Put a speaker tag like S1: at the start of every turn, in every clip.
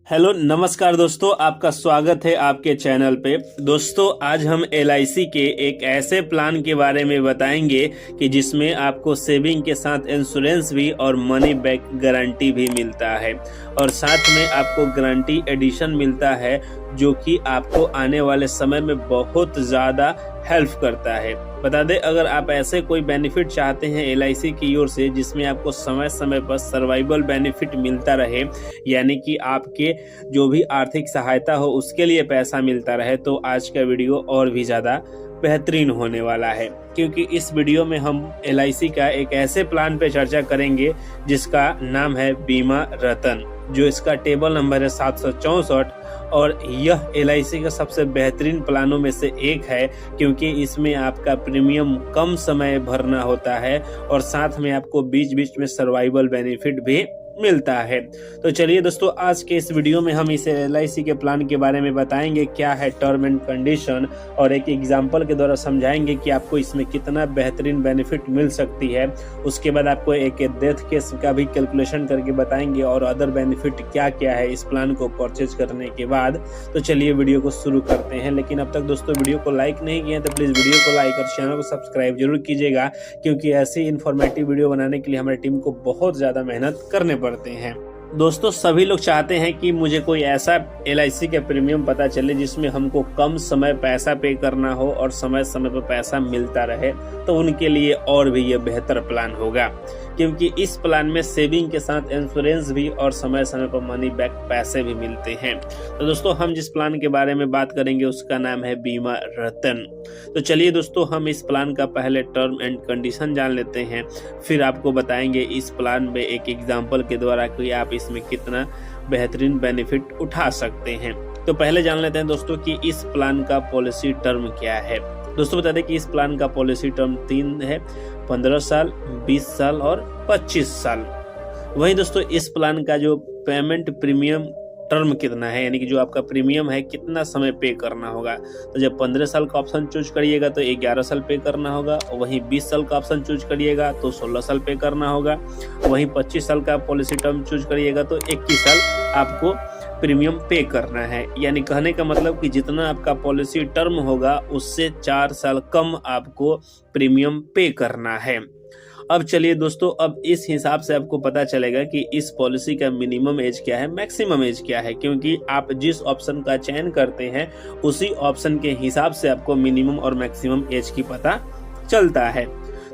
S1: Hello नमस्कार दोस्तों, आपका स्वागत है आपके चैनल पे। दोस्तों आज हम LIC के एक ऐसे प्लान के बारे में बताएंगे कि जिसमें आपको सेविंग के साथ इंश्योरेंस भी और मनी बैक गारंटी भी मिलता है और साथ में आपको गारंटी एडिशन मिलता है जो कि आपको आने वाले समय में बहुत ज़्यादा हेल्प करता है। बता दें, अगर आप ऐसे कोई बेनिफिट चाहते हैं LIC की ओर से जिसमें आपको समय समय पर सर्वाइवल बेनिफिट मिलता रहे, यानी कि आपके जो भी आर्थिक सहायता हो उसके लिए पैसा मिलता रहे, तो आज का वीडियो और भी ज़्यादा बेहतरीन होने वाला है। क्योंकि इस वीडियो में हम LIC का एक ऐसे प्लान पे चर्चा करेंगे जिसका नाम है बीमा रतन, जो इसका टेबल नंबर है 764 और यह LIC का सबसे बेहतरीन प्लानों में से एक है क्योंकि इसमें आपका प्रीमियम कम समय भरना होता है और साथ में आपको बीच बीच में सर्वाइवल बेनिफिट भी मिलता है। तो चलिए दोस्तों, आज के इस वीडियो में हम इस LIC के प्लान के बारे में बताएंगे, क्या है टर्म एंड कंडीशन, और एक एग्जांपल के द्वारा समझाएंगे कि आपको इसमें कितना बेहतरीन बेनिफिट मिल सकती है। उसके बाद आपको एक डेथ केस का भी कैलकुलेशन करके बताएंगे और अदर बेनिफिट क्या क्या है इस प्लान को परचेज करने के बाद। तो चलिए वीडियो को शुरू करते हैं। लेकिन अब तक दोस्तों वीडियो को लाइक नहीं किया तो प्लीज वीडियो को लाइक और चैनल को सब्सक्राइब जरूर कीजिएगा, क्योंकि ऐसी इन्फॉर्मेटिव वीडियो बनाने के लिए हमारी टीम को बहुत ज्यादा मेहनत करने पड़ते हैं। दोस्तों सभी लोग चाहते हैं कि मुझे कोई ऐसा LIC का प्रीमियम पता चले जिसमें हमको कम समय पैसा पे करना हो और समय समय पर पैसा मिलता रहे, तो उनके लिए और भी ये बेहतर प्लान होगा, क्योंकि इस प्लान में सेविंग के साथ इंश्योरेंस भी और समय समय पर मनी बैक पैसे भी मिलते हैं। तो दोस्तों हम जिस प्लान के बारे में बात करेंगे उसका नाम है बीमा रतन। तो चलिए दोस्तों, हम इस प्लान का पहले टर्म एंड कंडीशन जान लेते हैं, फिर आपको बताएंगे इस प्लान में एक एग्जाम्पल के द्वारा कि आप इसमें कितना बेहतरीन बेनिफिट उठा सकते हैं। तो पहले जान लेते हैं दोस्तों कि इस प्लान का पॉलिसी टर्म क्या है। दोस्तों बता दें कि इस प्लान का पॉलिसी टर्म 3 है, 15 साल, 20 साल और 25 साल। वहीं दोस्तों इस प्लान का जो पेमेंट प्रीमियम टर्म कितना है, यानी कि जो आपका प्रीमियम है कितना समय पे करना होगा, तो जब 15 साल का ऑप्शन चूज करिएगा तो 11 साल पे करना होगा, वहीं 20 साल का ऑप्शन चूज करिएगा तो 16 साल पे करना होगा, वहीं 25 साल का पॉलिसी टर्म चूज करिएगा तो 21 साल आपको प्रीमियम पे करना है। यानी कहने का मतलब कि जितना आपका पॉलिसी टर्म होगा उससे 4 साल कम आपको प्रीमियम पे करना है। अब चलिए दोस्तों, अब इस हिसाब से आपको पता चलेगा कि इस पॉलिसी का मिनिमम एज क्या है, मैक्सिमम एज क्या है, क्योंकि आप जिस ऑप्शन का चयन करते हैं उसी ऑप्शन के हिसाब से आपको मिनिमम और मैक्सिमम एज की पता चलता है।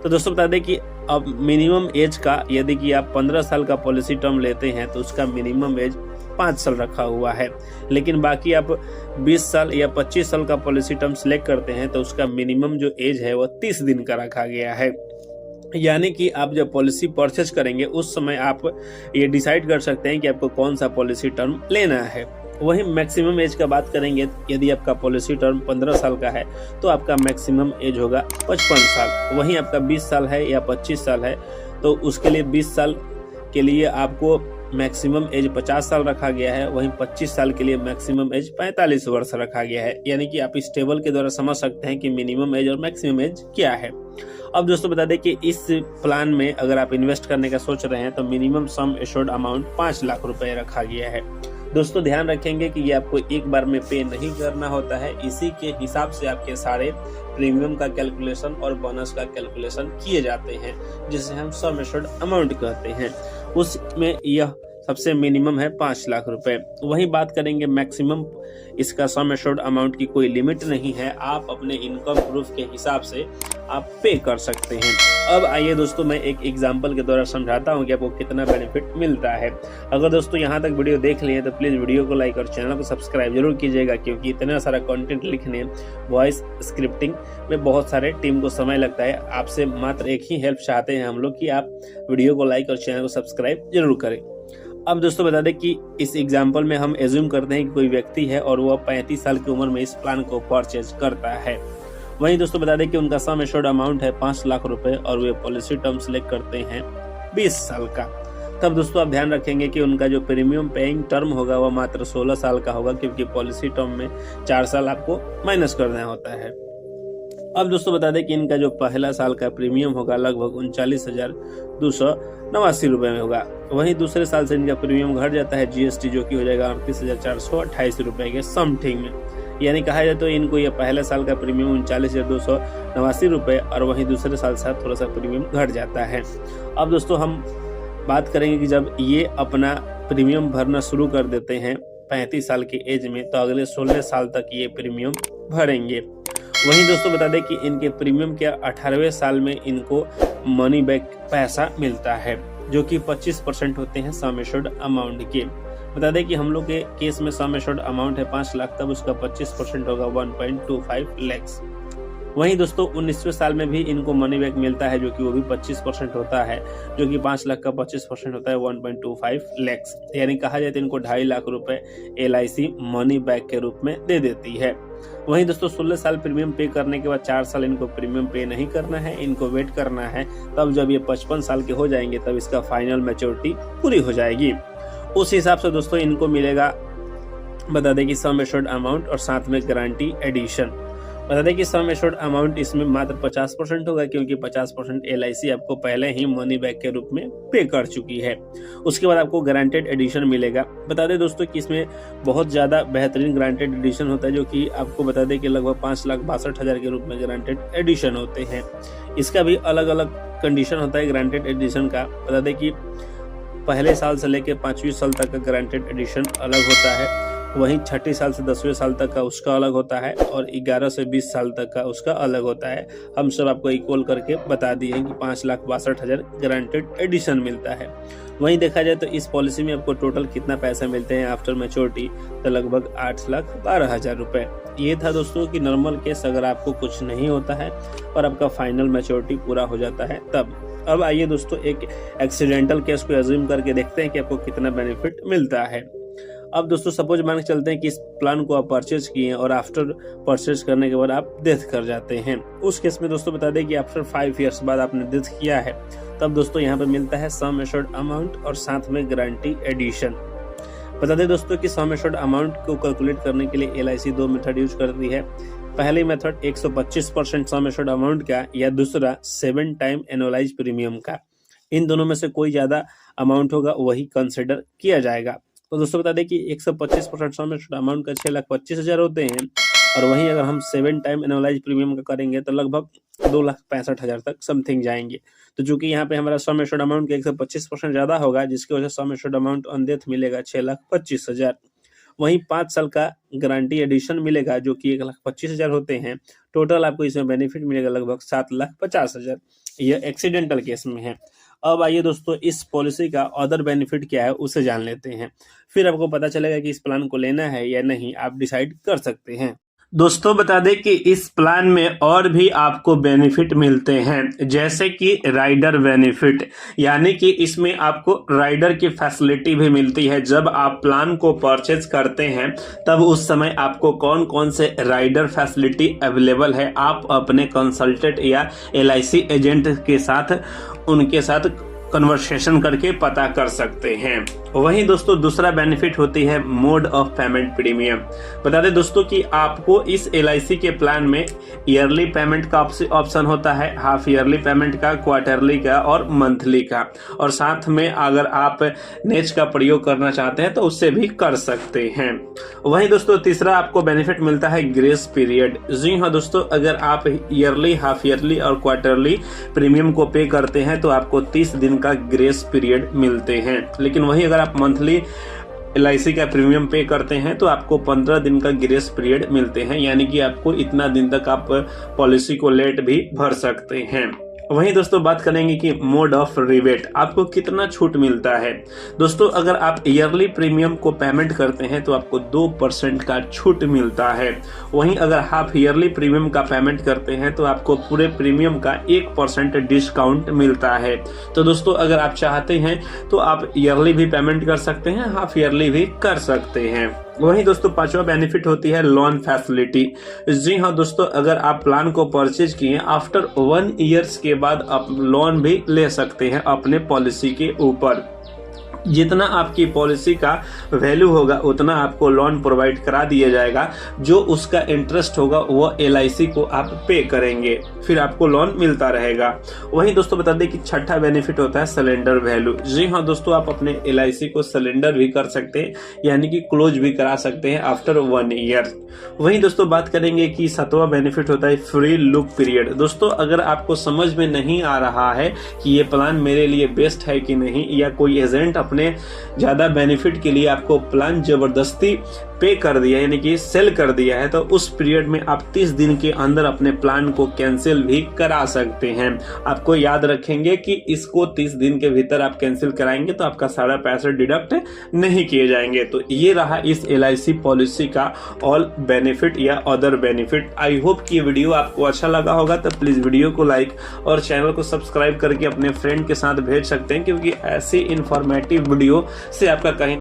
S1: तो दोस्तों बता दें कि अब मिनिमम एज का, यदि कि आप 15 साल का पॉलिसी टर्म लेते हैं तो उसका मिनिमम एज 5 साल रखा हुआ है, लेकिन बाकी आप 20 साल या 25 साल का पॉलिसी टर्म सिलेक्ट करते हैं तो उसका मिनिमम जो एज है वो 30 दिन का रखा गया है। यानी कि आप जब पॉलिसी परचेज करेंगे उस समय आप ये डिसाइड कर सकते हैं कि आपको कौन सा पॉलिसी टर्म लेना है। वहीं मैक्सिमम एज का बात करेंगे, यदि आपका पॉलिसी टर्म 15 साल का है तो आपका मैक्सिमम एज होगा 55 साल। वहीं आपका 20 साल है या 25 साल है तो उसके लिए 20 साल के लिए आपको मैक्सिमम एज 50 साल रखा गया है, वहीं 25 साल के लिए मैक्सिमम एज 45 वर्ष रखा गया है। यानी कि आप इस टेबल के द्वारा समझ सकते हैं कि मिनिमम एज और मैक्सिमम एज क्या है। अब दोस्तों बता दें कि इस प्लान में अगर आप इन्वेस्ट करने का सोच रहे हैं तो minimum sum assured amount 5 lakh रुपए रखा गया है। दोस्तों ध्यान रखेंगे कि ये आपको एक बार में पे नहीं करना होता है, इसी के हिसाब से आपके सारे प्रीमियम का कैलकुलेशन और बोनस का कैलकुलेशन किए जाते हैं, जिसे हम सम एश्योर्ड अमाउंट कहते हैं। उसमें यह सबसे मिनिमम है 5 लाख रुपए। वहीं बात करेंगे मैक्सिमम, इसका सम एश्योर्ड अमाउंट की कोई लिमिट नहीं है, आप अपने इनकम प्रूफ के हिसाब से आप पे कर सकते हैं। अब आइए दोस्तों, मैं एक एग्जांपल के द्वारा समझाता हूं कि आपको कितना बेनिफिट मिलता है। अगर दोस्तों यहां तक वीडियो देख लिए तो प्लीज वीडियो को लाइक और चैनल को सब्सक्राइब जरूर कीजिएगा, क्योंकि इतना सारा कंटेंट लिखने, वॉइस स्क्रिप्टिंग में बहुत सारे टीम को समय लगता है। आपसे मात्र एक ही हेल्प चाहते हैं हम लोग कि आप वीडियो को लाइक और चैनल को सब्सक्राइब जरूर करें। अब दोस्तों बता दें कि इस एग्जाम्पल में हम एज्यूम करते हैं कि कोई व्यक्ति है और वो 35 साल की उम्र में इस प्लान को परचेज करता है। वहीं दोस्तों बता दें कि उनका सम एश्योर्ड अमाउंट है 5 लाख रुपए और वे पॉलिसी टर्म सिलेक्ट करते हैं 20 साल का। तब दोस्तों आप ध्यान रखेंगे कि उनका जो प्रीमियम पेइंग टर्म होगा वह मात्र 16 साल का होगा, क्योंकि पॉलिसी टर्म में 4 साल आपको माइनस करना होता है। अब दोस्तों बता दें कि इनका जो पहला साल का प्रीमियम होगा लगभग 39,289 रुपये में होगा। वहीं दूसरे साल से इनका प्रीमियम घट जाता है GST, जो कि हो जाएगा 38,428 रुपये के समथिंग में। यानी कहा जाए तो इनको ये पहले साल का प्रीमियम 39,289 रुपये और वहीं दूसरे साल से थोड़ा सा प्रीमियम घट जाता है। अब दोस्तों हम बात करेंगे कि जब ये अपना प्रीमियम भरना शुरू कर देते हैं 35 साल की एज में, तो अगले 16 साल तक ये प्रीमियम भरेंगे। वहीं दोस्तों बता दें कि इनके प्रीमियम के 18वें साल में इनको मनी बैक पैसा मिलता है, जो कि 25% होते हैं सम एश्योर्ड अमाउंट के। बता दें कि हम लोग के केस में सम एश्योर्ड अमाउंट है 5 लाख, तब उसका 25% होगा 1.25 लाख। वहीं दोस्तों 19वें साल में भी इनको मनी बैक मिलता है, जो कि वो भी 25% होता है, जो कि 5 लाख का 25% होता है 1.25 लाख। यानी कहा जाए तो इनको 2.5 लाख रुपए LIC मनी बैक के रूप में दे देती है। वहीं दोस्तों 16 साल प्रीमियम पे करने के बाद 4 साल इनको प्रीमियम पे नहीं करना है, इनको वेट करना है। तब जब ये 55 साल के हो जाएंगे तब इसका फाइनल मैच्योरिटी पूरी हो जाएगी। उस हिसाब से दोस्तों इनको मिलेगा बता दें कि सम एश्योर्ड अमाउंट और साथ में गारंटी एडिशन। बता दें कि सम एश्योर्ड अमाउंट इसमें मात्र 50% होगा, क्योंकि 50% LIC आपको पहले ही मनी बैक के रूप में पे कर चुकी है। उसके बाद आपको गारंटेड एडिशन मिलेगा। बता दें दोस्तों कि इसमें बहुत ज़्यादा बेहतरीन गारंटेड एडिशन होता है, जो कि आपको बता दें कि लगभग 5,62,000 के रूप में गारंटेड एडिशन होते हैं। इसका भी अलग अलग कंडीशन होता है गारंटेड एडिशन का। बता दें कि पहले साल से लेकर 5वीं साल तक का गारंटेड एडिशन अलग होता है, वहीं 6ठी साल से 10वें साल तक का उसका अलग होता है, और 11 से 20 साल तक का उसका अलग होता है। हम सब आपको इक्वल करके बता दिए हैं कि 5,62,000 गारंटेड एडिशन मिलता है। वहीं देखा जाए तो इस पॉलिसी में आपको टोटल कितना पैसा मिलते हैं आफ्टर मैच्योरिटी, तो लगभग 8,12,000 रुपये। ये था दोस्तों कि नॉर्मल केस अगर आपको कुछ नहीं होता है और आपका फाइनल मैच्योरिटी पूरा हो जाता है तब। अब आइए दोस्तों एक एक्सीडेंटल केस को अज्यूम करके देखते हैं कि आपको कितना बेनिफिट मिलता है। अब दोस्तों सपोज मान के चलते हैं कि इस प्लान को आप परचेज किए और आफ्टर परचेज करने के बाद आप डेथ कर जाते हैं। उस केस में दोस्तों बता दें कि आफ्टर 5 ईयर्स बाद आपने डेथ किया है, तब दोस्तों यहाँ पे मिलता है सम एश्योर्ड अमाउंट और साथ में गारंटी एडिशन। बता दें दोस्तों कि सम एश्योर्ड अमाउंट को कैलकुलेट करने के लिए LIC 2 मेथड यूज करती है। पहली मेथड 125% सम एश्योर्ड अमाउंट का, या दूसरा 7 टाइम एनुअलाइज प्रीमियम का। इन दोनों में से कोई ज्यादा अमाउंट होगा वही कंसिडर किया जाएगा। तो दोस्तों बता दें कि 125% सम एश्योर्ड अमाउंट का 6,25,000 होते हैं, और वहीं अगर हम 7 टाइम एनुअलाइज प्रीमियम का करेंगे तो लगभग 2,65,000 तक समथिंग जाएंगे। तो चूंकि यहाँ पे हमारा सम एश्योर्ड अमाउंट का 125% ज्यादा होगा, जिसकी वजह से sum assured amount on death मिलेगा 6,25,000। वहीं 5 साल का गारंटी एडिशन मिलेगा, जो कि 1,25,000 होते हैं। टोटल आपको इसमें बेनिफिट मिलेगा लगभग 7,50,000। यह एक्सीडेंटल केस में है। अब आइए दोस्तों इस पॉलिसी का अदर बेनिफिट क्या है उसे जान लेते हैं, फिर आपको पता चलेगा कि इस प्लान को लेना है या नहीं, आप डिसाइड कर सकते हैं। दोस्तों बता दें कि इस प्लान में और भी आपको बेनिफिट मिलते हैं, जैसे कि राइडर बेनिफिट, यानी कि इसमें आपको राइडर की फैसिलिटी भी मिलती है। जब आप प्लान को परचेज करते हैं तब उस समय आपको कौन कौन से राइडर फैसिलिटी अवेलेबल है, आप अपने कंसल्टेंट या LIC एजेंट के साथ उनके साथ कन्वर्सेशन करके पता कर सकते हैं। वहीं दोस्तों दूसरा बेनिफिट होती है मोड ऑफ पेमेंट प्रीमियम। बता दें दोस्तों कि आपको इस LIC के प्लान में ईयरली पेमेंट का ऑप्शन होता है, हाफ ईयरली पेमेंट का, क्वार्टरली का और मंथली का, और साथ में अगर आप नेच का प्रयोग करना चाहते हैं तो उससे भी कर सकते हैं। वहीं दोस्तों तीसरा आपको बेनिफिट मिलता है ग्रेस पीरियड। जी हाँ दोस्तों, अगर आप ईयरली, हाफ ईयरली और क्वार्टरली प्रीमियम को पे करते हैं तो आपको 30 दिन का ग्रेस पीरियड मिलते हैं। लेकिन वहीं अगर आप मंथली LIC का प्रीमियम पे करते हैं तो आपको 15 दिन का ग्रेस पीरियड मिलते हैं, यानी कि आपको इतना दिन तक आप पॉलिसी को लेट भी भर सकते हैं। वहीं दोस्तों बात करेंगे कि मोड ऑफ रिबेट, आपको कितना छूट मिलता है। दोस्तों अगर आप ईयरली प्रीमियम को पेमेंट करते हैं तो आपको 2% का छूट मिलता है। वहीं अगर हाफ ईयरली प्रीमियम का पेमेंट करते हैं तो आपको पूरे प्रीमियम का 1% डिस्काउंट मिलता है। तो दोस्तों अगर आप चाहते हैं तो आप ईयरली भी पेमेंट कर सकते हैं, हाफ ईयरली भी कर सकते हैं। वहीं दोस्तों पांचवा बेनिफिट होती है लोन फैसिलिटी। जी हाँ दोस्तों, अगर आप प्लान को परचेज किए आफ्टर 1 ईयर्स के बाद आप लोन भी ले सकते हैं अपने पॉलिसी के ऊपर। जितना आपकी पॉलिसी का वैल्यू होगा उतना आपको लोन प्रोवाइड करा दिया जाएगा। जो उसका इंटरेस्ट होगा वो LIC को आप पे करेंगे, फिर आपको लोन मिलता रहेगा। वहीं दोस्तों बता दें कि छठा बेनिफिट होता है सरेंडर वैल्यू। जी हाँ दोस्तों, आप अपने LIC को सरेंडर भी कर सकते हैं, यानी कि क्लोज भी करा सकते हैं आफ्टर 1 ईयर। वहीं दोस्तों बात करेंगे कि सातवां बेनिफिट होता है फ्री लुक पीरियड। दोस्तों अगर आपको समझ में नहीं आ रहा है कि ये प्लान मेरे लिए बेस्ट है कि नहीं, या कोई एजेंट अपने ज्यादा बेनिफिट के लिए आपको प्लान जबरदस्ती पे कर दिया यानी कि सेल कर दिया है, तो उस पीरियड में आप 30 दिन के अंदर अपने प्लान को कैंसिल भी करा सकते हैं। आपको याद रखेंगे कि इसको 30 दिन के भीतर आप कैंसिल कराएंगे तो आपका सारा पैसा डिडक्ट नहीं किए जाएंगे। तो ये रहा इस LIC पॉलिसी का ऑल बेनिफिट या अदर बेनिफिट। आई होप कि ये वीडियो आपको अच्छा लगा होगा, तो प्लीज वीडियो को लाइक और चैनल को सब्सक्राइब करके अपने फ्रेंड के साथ भेज सकते हैं, क्योंकि ऐसी इंफॉर्मेटिव वीडियो से आपका कहीं